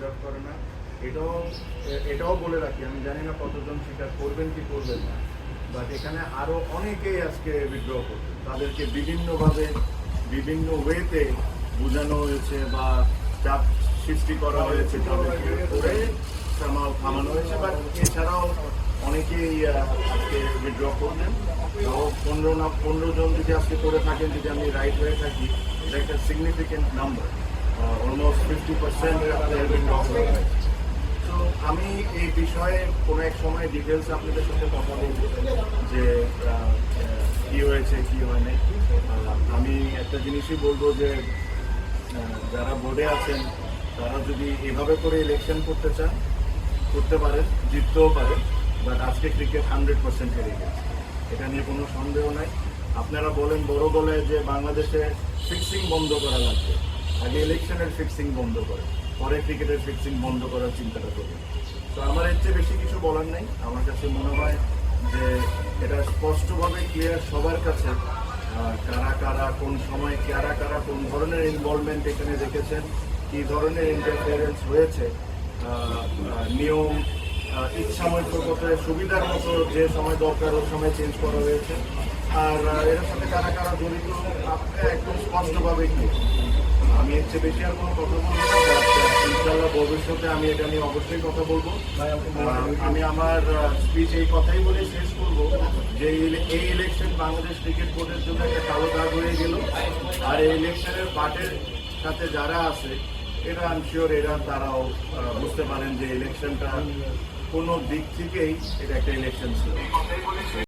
Deserve করে না। এটাও বলে রাখি, আমি জানি না কতজন স্বীকার করবেন কি করবেন না, বাট এখানে আরও অনেকেই আজকে উইথড্র করবে, তাদেরকে বিভিন্নভাবে বিভিন্ন ওয়েতে বোঝানো হয়েছে বা চাপ সৃষ্টি করা হয়েছে, তাদেরকে করে থামানো হয়েছে। বাট এছাড়াও অনেকেই আজকে উইথড্র করবেন। 15 জন যদি আজকে করে থাকেন, যদি আমি রাইট হয়ে থাকি, এটা একটা সিগনিফিকেন্ট নাম্বার, অলমোস্ট 50% আপনাদের উইথড্র করে। তো আমি এই বিষয়ে কোনো এক সময় ডিটেলস আপনাদের সাথে কথা বলবো যে কী হয়েছে কী হয় নাই। আমি একটা জিনিসই বলবো যে যারা বোর্ডে আছেন তারা যদি এভাবে করে ইলেকশন করতে চান করতে পারে, জিততেও পারে, বাট আজকে ক্রিকেট 100% হেরে গেছে, এটা নিয়ে কোনো সন্দেহ নাই। আপনারা বলেন বড় গলায় যে বাংলাদেশে ফিক্সিং বন্ধ করা লাগবে, আগে ইলেকশনের ফিক্সিং বন্ধ করে পরে ক্রিকেটের ফিক্সিং বন্ধ করার চিন্তাটা করবেন। তো আমার এর চেয়ে বেশি কিছু বলার নেই। আমার কাছে মনে হয় যে এটা স্পষ্টভাবে ক্লিয়ার সবার কাছে, কারা কারা কোন সময় কারা কোন ধরনের ইনভলভমেন্ট এখানে দেখেছেন, কী ধরনের ইন্টারফিয়ারেন্স হয়েছে, নিয়ম ইচ্ছামতো সুবিধার মতো যে সময় দরকার ওই সময় চেঞ্জ করা হয়েছে, আর এর সাথে কারা কারা জড়িত একদম স্পষ্টভাবে কি। আমি এর চেয়ে বেশি আর কোনো কথা বলবো না, ইনশাল্লাহ ভবিষ্যতে আমি এটা নিয়ে অবশ্যই কথা বলবো। আমি আমার স্পিচ এই কথাই বলে শেষ করবো যে এই ইলেকশন বাংলাদেশ ক্রিকেট বোর্ডের জন্য একটা কালো দাগ হয়ে গেল, আর এই ইলেকশনের পার্টের সাথে যারা আছে এরা আনশিওর তারাও বুঝতে পারেন যে ইলেকশনটা কোনো দিক থেকেই এটা একটা ইলেকশন ছিল।